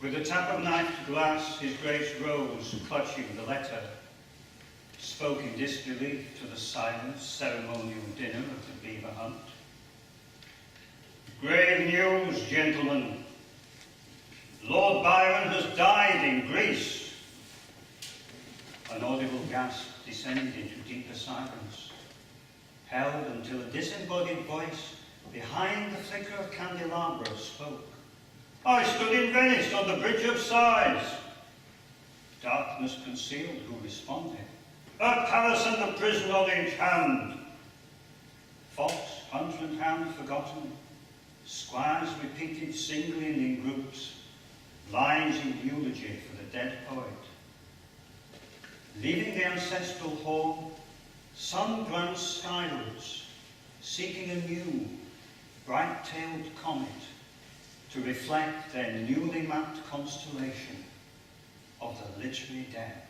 With a tap of knife to glass, his Grace rose, clutching the letter, spoke in disbelief to the silent ceremonial dinner of the beaver hunt. Grave news, gentlemen. Lord Byron has died in Greece. An audible gasp descended into deeper silence, held until a disembodied voice behind the flicker of candelabra spoke. I stood in Venice on the Bridge of Sighs. Darkness concealed who responded. A palace and the prison on each hand. Fox, hunter and hound forgotten. Squires repeated singly and in groups lines in eulogy for the dead poet. Leaving the ancestral hall, some glanced skywards, seeking a new, bright-tailed comet to reflect their newly mapped constellation of the literary dead.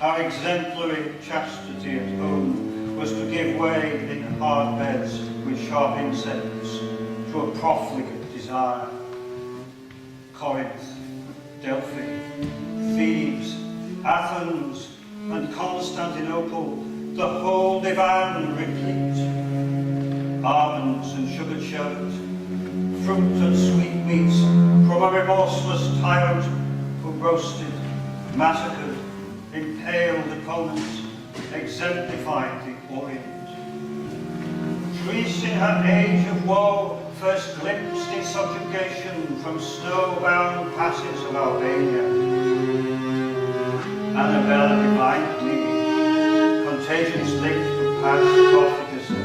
Our exemplary chastity at home was to give way in hard beds with sharp insects to a profligate desire. Corinth, Delphi, Thebes, Athens, and Constantinople, the whole divan replete. Almonds and sugared sherbet, fruit and sweetmeats from a remorseless tyrant who roasted, massacred, impaled opponents, exemplified the Orient. Greece in her age of woe first glimpsed its subjugation from snow-bound passes of Albania. Annabella divined me, contagions linked to past profligacy.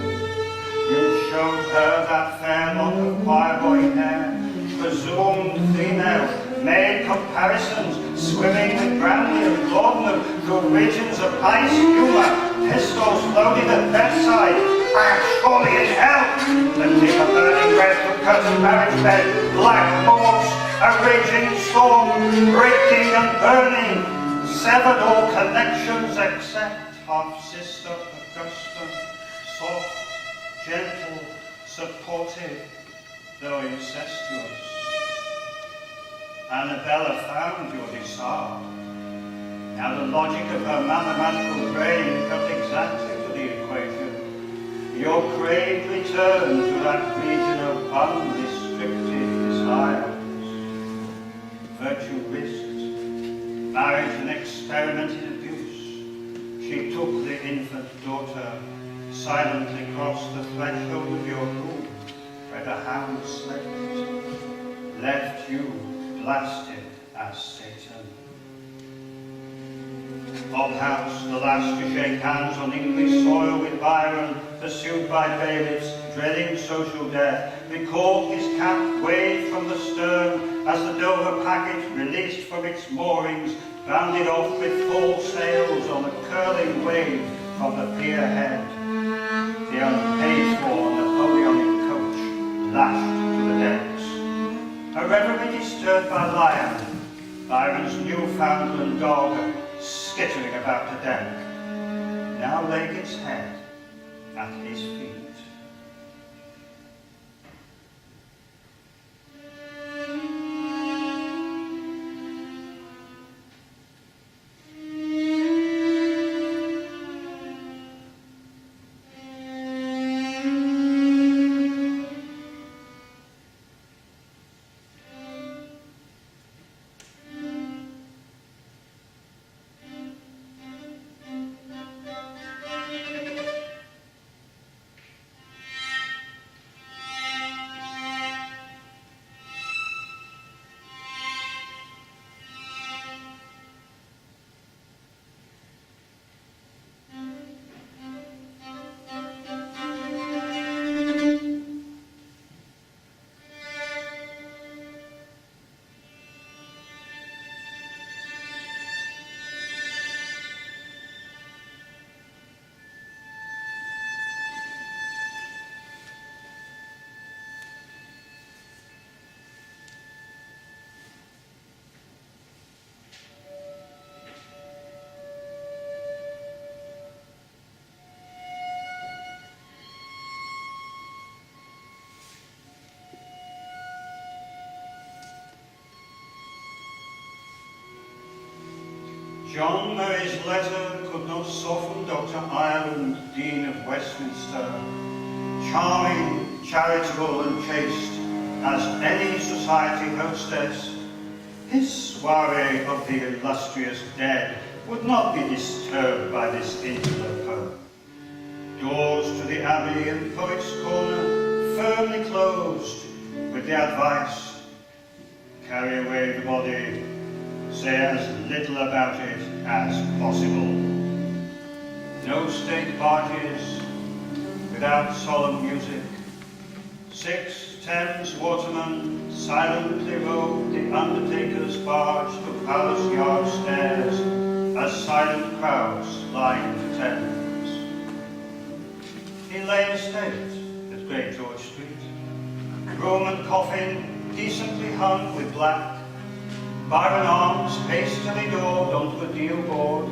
You showed her that fair lock of choir-boy hair, presumed female, made comparisons, swimming with brandy and laudanum through regions of ice humor, pistols loaded at bedside. I am surely in hell, the tip of burning red from curtained marriage bed, black moors, a raging storm, breaking and burning, severed all connections except half-sister Augusta, soft, gentle, supportive, though incestuous. Annabella found your desire. Now the logic of her mathematical brain cut exactly to the equation. Your crave returned to that region of unrestricted desire. unexperimented abuse, she took the infant daughter, silently crossed the threshold of your room, where the hounds slept, left you blasted as Satan. Hobhouse, the last to shake hands on English soil with Byron, pursued by bailiffs, dreading social death, recalled his cap waved from the stern as the Dover packet, released from its moorings, bounded off with full sails on a curling wave from the pier head. The unpaid-for Napoleonic coach lashed to the decks. A reverie disturbed by Lion, Byron's Newfoundland dog, skittering about the deck, now laid its head at his feet. John Murray's letter could not soften Dr. Ireland, Dean of Westminster, charming, charitable and chaste as any society hostess. His soiree of the illustrious dead would not be disturbed by this interloper. Doors to the Abbey and Poets' Corner firmly closed with the advice, carry away the body, say as little about it as possible. No state barges without solemn music. 6 Thames watermen silently rowed the undertaker's barge to Palace Yard stairs as silent crowds lined the Thames. He lay in state at Great George Street, Roman coffin decently hung with black, Byron arms hastily daubed onto a deal board,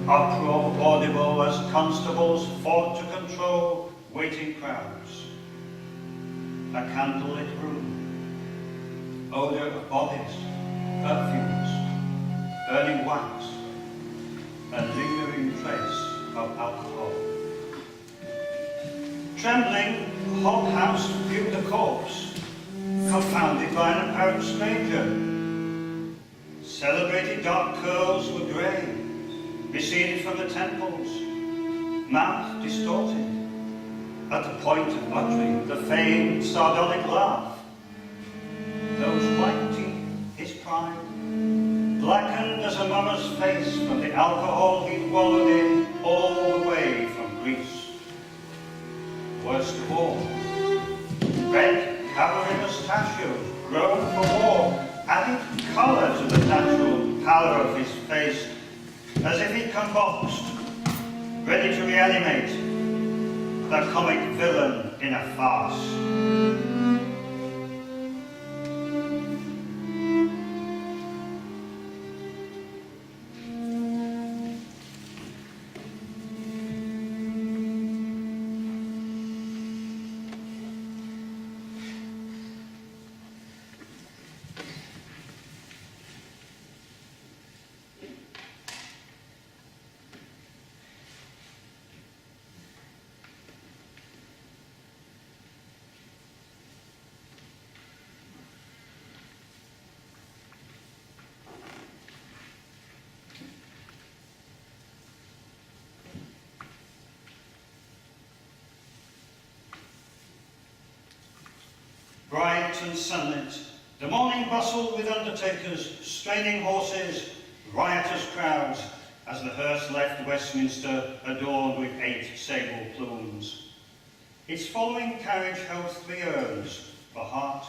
uproar audible as constables fought to control waiting crowds. A candlelit room, odour of bodies, perfumes, burning wax, a lingering trace of alcohol. Trembling, Hobhouse viewed the corpse, confounded by an apparent stranger. Celebrated dark curls were grey, receded from the temples, mouth distorted, at the point of uttering the famed sardonic laugh. Those white teeth, his pride, blackened as a mummer's face from the alcohol he'd wallowed in all the way from Greece. Worst of all, red cavalry mustachios grown for war added colour to the natural pallor of his face, as if he'd come boxed, ready to reanimate the comic villain in a farce. bright and sunlit, the morning bustled with undertakers, straining horses, riotous crowds, as the hearse left Westminster adorned with 8 sable plumes. Its following carriage held 3 urns for heart,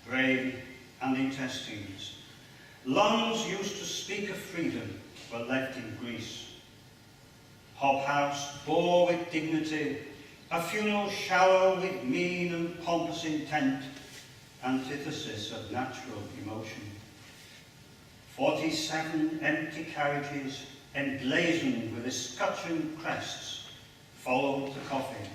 brain, and intestines. Lungs used to speak of freedom were left in Greece. Hobhouse bore with dignity a funeral shower with mean and pompous intent, antithesis of natural emotion. 47 empty carriages emblazoned with escutcheon crests followed the coffin,